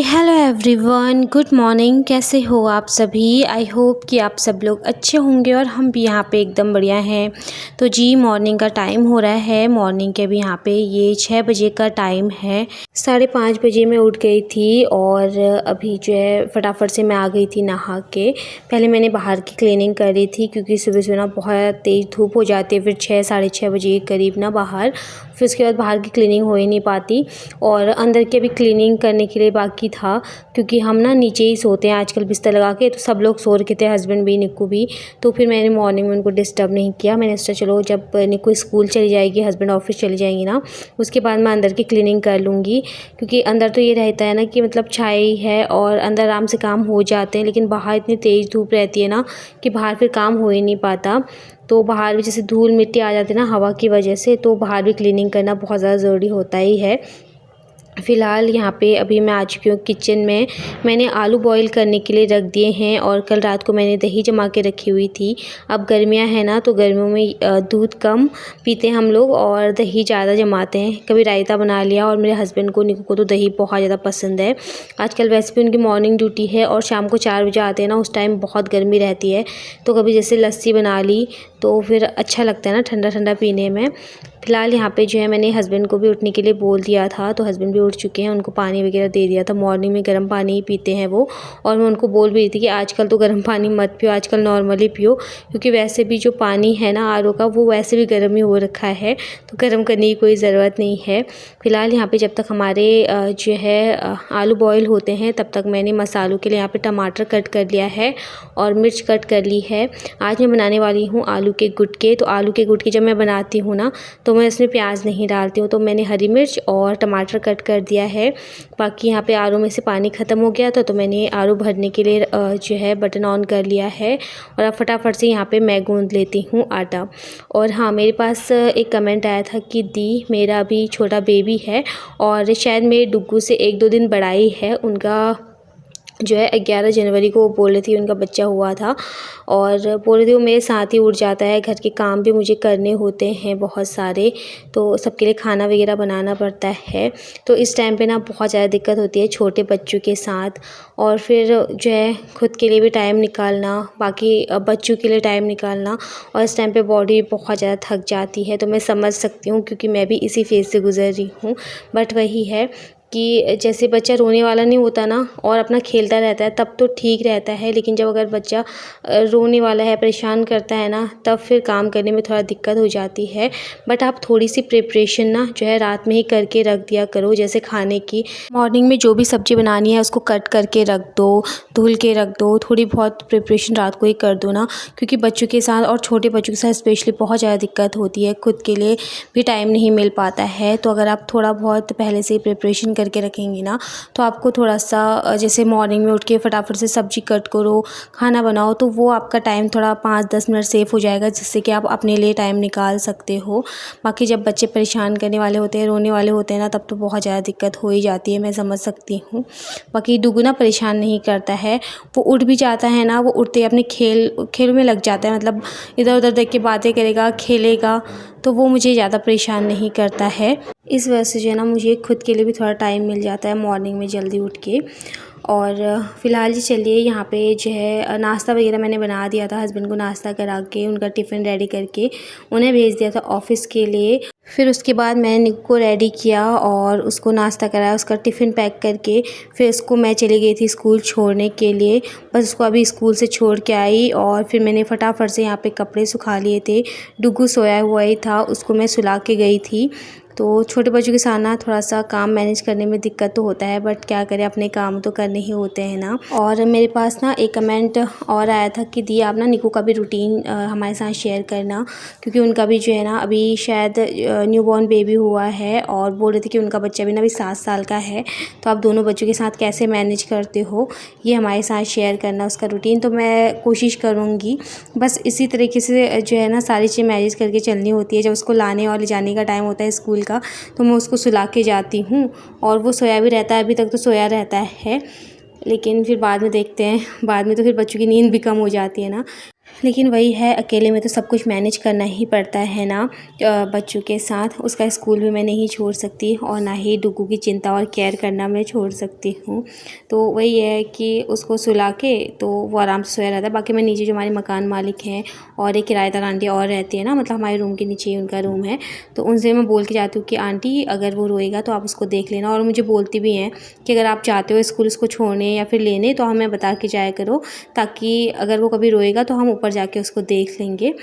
Hello everyone, good morning. कैसे हो आप सभी? आई होप कि आप सब लोग अच्छे होंगे और हम भी यहाँ पे एकदम बढ़िया हैं। तो जी मॉर्निंग का टाइम हो रहा है। मॉर्निंग के भी यहाँ पे ये 6 बजे का टाइम है। 5:30 बजे मैं उठ गई थी और अभी जो है फटाफट से मैं आ गई थी नहा के। पहले मैंने बाहर की क्लीनिंग करी थी क्योंकि सुबह सुबह ना बहुत तेज़ धूप हो जाती है, फिर 6 साढ़े 6 बजे के करीब ना बाहर, फिर उसके बाद बाहर की क्लीनिंग हो ही नहीं पाती। और अंदर की भी क्लीनिंग करने के लिए बाकी था क्योंकि हम ना नीचे ही सोते हैं आजकल बिस्तर लगा के, तो सब लोग सो रखे थे, हस्बैंड भी, निक्कू भी। तो फिर मैंने मॉर्निंग में उनको डिस्टर्ब नहीं किया। मैंने सोचा चलो जब निक्कू स्कूल चली जाएगी, हस्बैंड ऑफिस चली जाएंगी ना, उसके बाद मैं अंदर की क्लीनिंग कर लूँगी। क्योंकि अंदर तो ये रहता है ना कि मतलब छाई है और अंदर आराम से काम हो जाते हैं, लेकिन बाहर इतनी तेज़ धूप रहती है ना कि बाहर फिर काम हो ही नहीं पाता। तो बाहर भी जैसे धूल मिट्टी आ जाती है ना हवा की वजह से, तो बाहर भी क्लीनिंग करना बहुत ज़्यादा ज़रूरी होता ही है। फ़िलहाल यहाँ पे अभी मैं आ चुकी हूँ किचन में। मैंने आलू बॉईल करने के लिए रख दिए हैं और कल रात को मैंने दही जमा के रखी हुई थी। अब गर्मियाँ हैं ना, तो गर्मियों में दूध कम पीते हैं हम लोग और दही ज़्यादा जमाते हैं। कभी रायता बना लिया, और मेरे हस्बैंड को, निक्कू को तो दही बहुत ज़्यादा पसंद है। आजकल वैसे भी उनकी मॉर्निंग ड्यूटी है और शाम को 4 बजे आते हैं ना, उस टाइम बहुत गर्मी रहती है। तो कभी जैसे लस्सी बना ली तो फिर अच्छा लगता है ना ठंडा ठंडा पीने में। फ़िलहाल यहाँ पे जो है मैंने हस्बैंड को भी उठने के लिए बोल दिया था, तो हस्बैंड भी उठ चुके हैं। उनको पानी वगैरह दे दिया था। मॉर्निंग में गर्म पानी ही पीते हैं वो, और मैं उनको बोल भी रही थी कि आजकल तो गर्म पानी मत पियो, आजकल नॉर्मली पियो, क्योंकि वैसे भी जो पानी है ना आरओ का, वो वैसे भी गर्म ही हो रखा है, तो गर्म करने की कोई ज़रूरत नहीं है। फ़िलहाल यहाँ पर जब तक हमारे जो है आलू बॉयल होते हैं, तब तक मैंने मसालों के लिए यहाँ पर टमाटर कट कर लिया है और मिर्च कट कर ली है। आज मैं बनाने वाली हूँ आलू के गुटके। तो आलू के गुटके जब मैं बनाती हूँ ना, तो मैं इसमें प्याज नहीं डालती हूँ। तो मैंने हरी मिर्च और टमाटर कट कर दिया है। बाकी यहाँ पे आलू में से पानी ख़त्म हो गया था, तो मैंने आलू भरने के लिए जो है बटन ऑन कर लिया है। और अब फटाफट से यहाँ पे मैं गूँध लेती हूँ आटा। और हाँ, मेरे पास एक कमेंट आया था कि दी, मेरा अभी छोटा बेबी है और शायद मेरे डुग्गू से 1-2 दिन बड़ा ही है। उनका जो है 11 जनवरी को वो बोल रही थी उनका बच्चा हुआ था, और बोल रही थी वो मेरे साथ ही उठ जाता है। घर के काम भी मुझे करने होते हैं बहुत सारे, तो सबके लिए खाना वगैरह बनाना पड़ता है। तो इस टाइम पे ना बहुत ज़्यादा दिक्कत होती है छोटे बच्चों के साथ, और फिर जो है खुद के लिए भी टाइम निकालना, बाकी बच्चों के लिए टाइम निकालना, और इस टाइम पे बॉडी बहुत ज़्यादा थक जाती है। तो मैं समझ सकती हूँ क्योंकि मैं भी इसी फेज़ से गुज़र रही हूँ। बट वही है कि जैसे बच्चा रोने वाला नहीं होता ना और अपना खेलता रहता है, तब तो ठीक रहता है, लेकिन जब अगर बच्चा रोने वाला है, परेशान करता है ना, तब फिर काम करने में थोड़ा दिक्कत हो जाती है। बट आप थोड़ी सी प्रिपरेशन ना जो है रात में ही करके रख दिया करो। जैसे खाने की मॉर्निंग में जो भी सब्ज़ी बनानी है उसको कट करके रख दो, धुल के रख दो, थोड़ी बहुत प्रिपरेशन रात को ही कर दो ना, क्योंकि बच्चों के साथ और छोटे बच्चों के साथ स्पेशली बहुत ज़्यादा दिक्कत होती है, खुद के लिए भी टाइम नहीं मिल पाता है। तो अगर आप थोड़ा बहुत पहले से ही प्रिपरेशन करके रखेंगी ना, तो आपको थोड़ा सा जैसे मॉर्निंग में उठ के फटाफट से सब्ज़ी कट करो, खाना बनाओ, तो वो आपका टाइम थोड़ा 5-10 मिनट सेफ हो जाएगा, जिससे कि आप अपने लिए टाइम निकाल सकते हो। बाकी जब बच्चे परेशान करने वाले होते हैं, रोने वाले होते हैं ना, तब तो बहुत ज़्यादा दिक्कत हो ही जाती है, मैं समझ सकती हूँ। बाकी दुगुना परेशान नहीं करता है, वो उठ भी जाता है ना, वो उठते ही अपने खेल में लग जाता है, मतलब इधर उधर देख के बातें करेगा, खेलेगा, तो वो मुझे ज़्यादा परेशान नहीं करता है। इस वजह से जो है ना मुझे खुद के लिए भी थोड़ा टाइम मिल जाता है मॉर्निंग में जल्दी उठ के। और फ़िलहाल जी चलिए यहाँ पे जो है नाश्ता वगैरह मैंने बना दिया था। हस्बैंड को नाश्ता करा के उनका टिफ़िन रेडी करके उन्हें भेज दिया था ऑफ़िस के लिए। फिर उसके बाद मैंने निक्कू को रेडी किया और उसको नाश्ता कराया, उसका टिफ़िन पैक करके फिर उसको मैं चली गई थी स्कूल छोड़ने के लिए। बस उसको अभी स्कूल से छोड़ के आई और फिर मैंने फटाफट से यहाँ पे कपड़े सुखा लिए थे। डुग्गू सोया हुआ ही था, उसको मैं सुला के गई थी। तो छोटे बच्चों के साथ ना थोड़ा सा काम मैनेज करने में दिक्कत तो होता है, बट क्या करें, अपने काम तो करने ही होते हैं ना। और मेरे पास ना एक कमेंट और आया था कि दी आप ना निक्कू का भी रूटीन हमारे साथ शेयर करना, क्योंकि उनका भी जो है ना अभी शायद न्यूबॉर्न बेबी हुआ है, और बोल रहे थे कि उनका बच्चा भी ना अभी 7 साल का है। तो आप दोनों बच्चों के साथ कैसे मैनेज करते हो, ये हमारे साथ शेयर करना उसका रूटीन। तो मैं कोशिश करूँगी, बस इसी तरीके से जो है ना सारी चीज़ें मैनेज करके चलनी होती है। जब उसको लाने और ले जाने का टाइम होता है स्कूल का, तो मैं उसको सुला के जाती हूँ, और वो सोया भी रहता है, अभी तक तो सोया रहता है, लेकिन फिर बाद में देखते हैं, बाद में तो फिर बच्चों की नींद भी कम हो जाती है ना। लेकिन वही है, अकेले में तो सब कुछ मैनेज करना ही पड़ता है ना। बच्चों के साथ उसका स्कूल भी मैं नहीं छोड़ सकती और ना ही डुग्गू की चिंता और केयर करना मैं छोड़ सकती हूँ। तो वही है कि उसको सुला के तो वो आराम से सोया रहता है। बाकी मैं नीचे जो हमारे मकान मालिक हैं और एक किराएदार आंटी और रहती है ना, मतलब हमारे रूम के नीचे ही उनका रूम है, तो उनसे मैं बोल के जाती हूँ कि आंटी अगर वो रोएगा तो आप उसको देख लेना। और मुझे बोलती भी हैं कि अगर आप चाहते हो स्कूल उसको छोड़ने या फिर लेने तो हमें बता के जाया करो, ताकि अगर वो कभी रोएगा तो हम ऊपर जाके उसको देख लेंगे।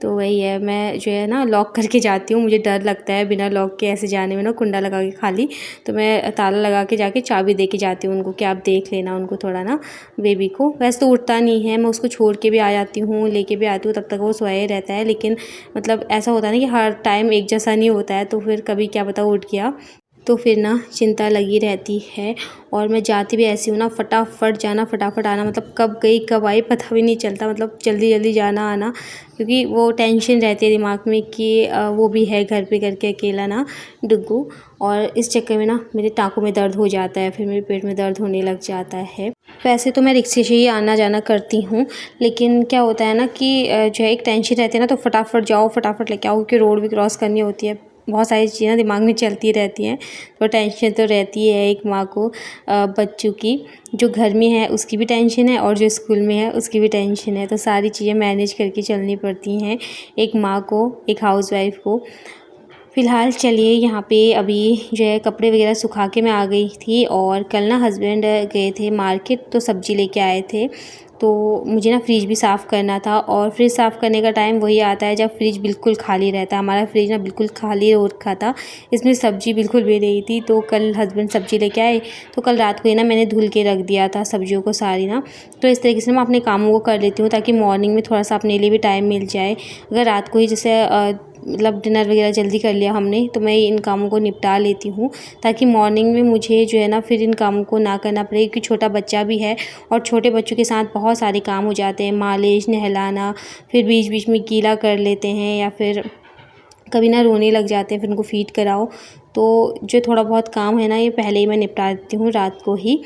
तो वही है, मैं जो है ना लॉक करके जाती हूँ। मुझे डर लगता है बिना लॉक के ऐसे जाने में ना, कुंडा लगा के खाली। तो मैं ताला लगा के जाके चाबी दे के जाती हूँ उनको कि आप देख लेना उनको थोड़ा ना, बेबी को। वैसे तो उठता नहीं है, मैं उसको छोड़ के भी आ जाती हूँ, लेके भी आती हूँ, तब तक वो सोया ही रहता है। लेकिन मतलब ऐसा होता है ना कि हर टाइम एक जैसा नहीं होता है, तो फिर कभी क्या पता उठ गया तो फिर ना चिंता लगी रहती है। और मैं जाती भी ऐसी हूँ ना, फटाफट जाना फटाफट आना, मतलब कब गई कब आई पता भी नहीं चलता, मतलब जल्दी जल्दी जाना आना, क्योंकि वो टेंशन रहती है दिमाग में कि वो भी है घर पे करके अकेला ना डुग्गू। और इस चक्कर में ना मेरे टाँकों में दर्द हो जाता है, फिर मेरे पेट में दर्द होने लग जाता है। वैसे तो मैं रिक्शे से ही आना जाना करती हूँ, लेकिन क्या होता है ना कि जो है एक टेंशन रहती है ना, तो फटाफट जाओ फटाफट लेके आओ, क्योंकि रोड भी क्रॉस करनी होती है। बहुत सारी चीज़ें दिमाग में चलती रहती हैं, तो टेंशन तो रहती है एक माँ को। बच्चों की जो घर में है उसकी भी टेंशन है और जो स्कूल में है उसकी भी टेंशन है, तो सारी चीज़ें मैनेज करके चलनी पड़ती हैं एक माँ को, एक हाउसवाइफ को। फ़िलहाल चलिए यहाँ पे अभी जो है कपड़े वगैरह सुखा के मैं आ गई थी। और कल ना हस्बैंड गए थे मार्केट, तो सब्ज़ी लेके आए थे, तो मुझे ना फ्रिज भी साफ़ करना था। और फ्रिज साफ़ करने का टाइम वही आता है जब फ्रिज बिल्कुल खाली रहता है। हमारा फ्रिज ना बिल्कुल खाली हो रखा था, इसमें सब्ज़ी बिल्कुल भी नहीं थी। तो कल हस्बैंड सब्ज़ी लेके आए, तो कल रात को ही ना मैंने धुल के रख दिया था सब्जियों को सारी ना। तो इस तरीके से मैं अपने कामों को कर लेती हूँ, ताकि मॉर्निंग में थोड़ा सा अपने लिए भी टाइम मिल जाए। अगर रात को ही जैसे मतलब डिनर वगैरह जल्दी कर लिया हमने, तो मैं इन कामों को निपटा लेती हूँ, ताकि मॉर्निंग में मुझे जो है ना फिर इन कामों को ना करना पड़े, क्योंकि छोटा बच्चा भी है और छोटे बच्चों के साथ बहुत सारे काम हो जाते हैं, मालिश, नहलाना, फिर बीच बीच में गीला कर लेते हैं, या फिर कभी ना रोने लग जाते हैं, फिर उनको फीड कराओ। तो जो थोड़ा बहुत काम है ना, ये पहले ही मैं निपटा देती हूँ रात को ही।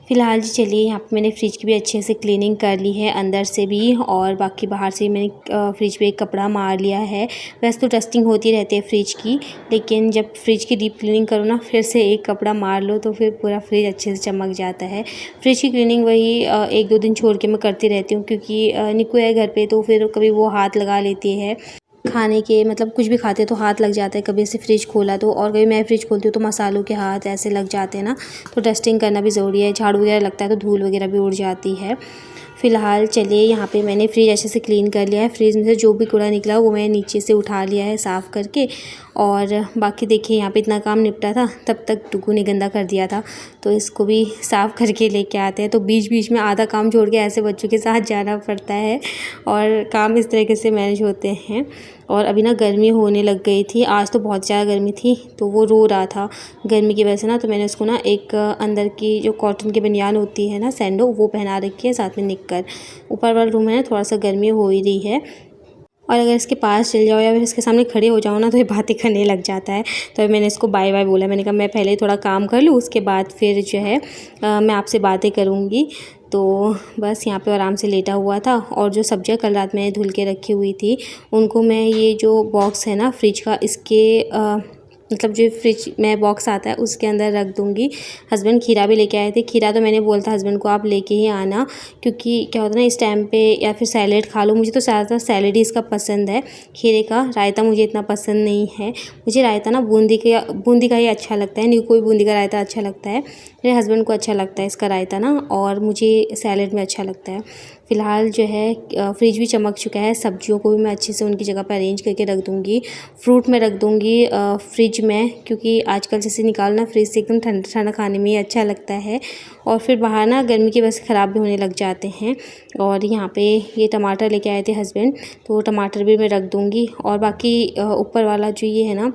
फ़िलहाल जी चलिए, यहाँ पे मैंने फ्रिज की भी अच्छे से क्लीनिंग कर ली है, अंदर से भी और बाकी बाहर से मैंने फ्रिज पे एक कपड़ा मार लिया है। वैसे तो डस्टिंग होती रहती है फ्रिज की, लेकिन जब फ्रिज की डीप क्लीनिंग करो ना, फिर से एक कपड़ा मार लो तो फिर पूरा फ्रिज अच्छे से चमक जाता है। फ्रिज की क्लीनिंग वही 1-2 दिन छोड़ के मैं करती रहती हूँ, क्योंकि निक्कू है घर पे, तो फिर कभी वो हाथ लगा लेती है खाने के, मतलब कुछ भी खाते तो हाथ लग जाता है। कभी ऐसे फ्रिज खोला तो, और कभी मैं फ्रिज खोलती हूँ तो मसालों के हाथ ऐसे लग जाते हैं ना, तो डस्टिंग करना भी ज़रूरी है। झाड़ू वगैरह लगता है तो धूल वगैरह भी उड़ जाती है। फ़िलहाल चलिए, यहाँ पे मैंने फ्रिज अच्छे से क्लीन कर लिया है। फ्रिज में से जो भी कूड़ा निकला वो मैंने नीचे से उठा लिया है साफ़ करके। और बाकी देखिए यहाँ पे इतना काम निपटा था, तब तक डुग्गू ने गंदा कर दिया था, तो इसको भी साफ़ करके लेके आते हैं। तो बीच बीच में आधा काम छोड़ के ऐसे बच्चों के साथ जाना पड़ता है, और काम इस तरीके से मैनेज होते हैं। और अभी ना गर्मी होने लग गई थी, आज तो बहुत ज़्यादा गर्मी थी, तो वो रो रहा था गर्मी की वजह से ना। तो मैंने उसको ना एक अंदर की जो कॉटन की बनियान होती है ना, सैंडो, वो पहना रखी है, साथ में निक्कर। ऊपर वाला रूम है ना, थोड़ा सा गर्मी हो ही रही है, और अगर इसके पास चल जाओ या फिर इसके सामने खड़े हो जाओ ना, तो ये बातें करने लग जाता है। तो मैंने इसको बाय बाय बोला, मैंने कहा मैं पहले थोड़ा काम कर लूँ, उसके बाद फिर जो है मैं आपसे बातें करूँगी। तो बस यहाँ पे आराम से लेटा हुआ था। और जो सब्जियाँ कल रात मैंने धुल के रखी हुई थी, उनको मैं ये जो बॉक्स है ना फ्रिज का, इसके मतलब जो फ्रिज में बॉक्स आता है उसके अंदर रख दूँगी। हस्बैंड खीरा भी लेके आए थे, खीरा तो मैंने बोला था हस्बैंड को आप लेके ही आना, क्योंकि क्या होता है ना इस टाइम पे, या फिर सैलेड खा लो। मुझे तो ज़्यादातर सैलेड ही इसका पसंद है, खीरे का रायता मुझे इतना पसंद नहीं है। मुझे रायता ना बूंदी का ही अच्छा लगता है, नहीं कोई बूंदी का रायता अच्छा लगता है। मेरे हस्बैंड को अच्छा लगता है इसका रायता ना, और मुझे सैलेड में अच्छा लगता है। फ़िलहाल जो है फ्रिज भी चमक चुका है, सब्जियों को भी मैं अच्छे से उनकी जगह पर अरेंज करके रख दूँगी। फ्रूट में रख दूँगी फ्रिज में, क्योंकि आजकल जैसे निकालना फ्रिज से एकदम ठंडा ठंडा खाने में ही अच्छा लगता है, और फिर बाहर ना गर्मी की वजह से ख़राब भी होने लग जाते हैं। और यहाँ पे ये टमाटर लेके आए थे हस्बैंड, तो टमाटर भी मैं रख दूँगी। और बाकी ऊपर वाला जो ये है ना,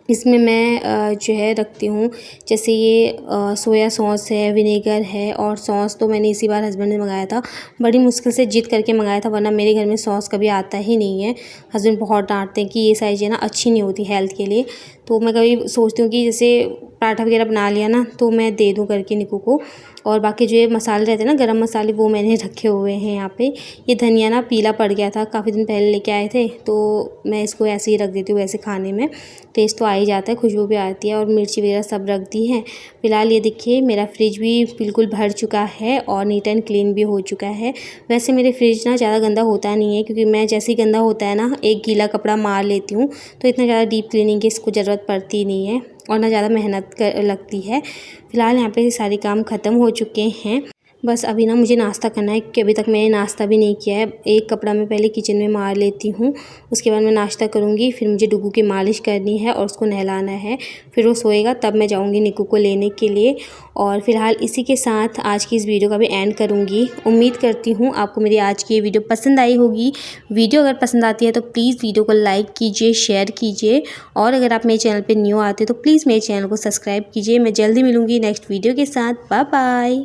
इसमें मैं जो है रखती हूँ, जैसे ये सोया सॉस है, विनेगर है, और सॉस तो मैंने इसी बार हस्बैंड ने मंगाया था। बड़ी मुश्किल से जिद करके मंगाया था, वरना मेरे घर में सॉस कभी आता ही नहीं है। हस्बैंड बहुत डांटते हैं कि ये सारी चीज़ें ना अच्छी नहीं होती हेल्थ के लिए। तो मैं कभी सोचती हूँ कि जैसे पराठा वगैरह बना लिया ना, तो मैं दे दूँ करके निक्कू को, और बाकी जो ये मसाले रहते हैं ना, गरम मसाले, वो मैंने रखे हुए हैं यहाँ पे। ये धनिया ना पीला पड़ गया था, काफ़ी दिन पहले लेके आए थे, तो मैं इसको ऐसे ही रख देती हूँ। वैसे खाने में टेस्ट तो आ ही जाता है, खुशबू भी आती है। और मिर्ची वगैरह सब रख दी है। फिलहाल ये देखिए मेरा फ्रिज भी बिल्कुल भर चुका है और नीट एंड क्लीन भी हो चुका है। वैसे मेरे फ्रिज ना ज़्यादा गंदा होता नहीं है, क्योंकि मैं जैसे ही गंदा होता है ना, एक गीला कपड़ा मार लेती हूँ, तो इतना ज़्यादा डीप क्लीनिंग की इसको ज़रूरत पड़ती नहीं है और ना ज़्यादा मेहनत लगती है। फ़िलहाल यहाँ पे सारे काम ख़त्म हो चुके हैं। बस अभी ना मुझे नाश्ता करना है, क्योंकि अभी तक मैंने नाश्ता भी नहीं किया है। एक कपड़ा मैं पहले किचन में मार लेती हूँ, उसके बाद मैं नाश्ता करूँगी। फिर मुझे डुगू की मालिश करनी है और उसको नहलाना है। फिर वो सोएगा तब मैं जाऊँगी निक्कू को लेने के लिए। और फिलहाल इसी के साथ आज की इस वीडियो का भी एंड करूँगी। उम्मीद करती हूँ आपको मेरी आज की ये वीडियो पसंद आई होगी। वीडियो अगर पसंद आती है तो प्लीज़ वीडियो को लाइक कीजिए, शेयर कीजिए, और अगर आप मेरे चैनल पर न्यू आते तो प्लीज़ मेरे चैनल को सब्सक्राइब कीजिए। मैं जल्दी मिलूँगी नेक्स्ट वीडियो के साथ। Bye bye.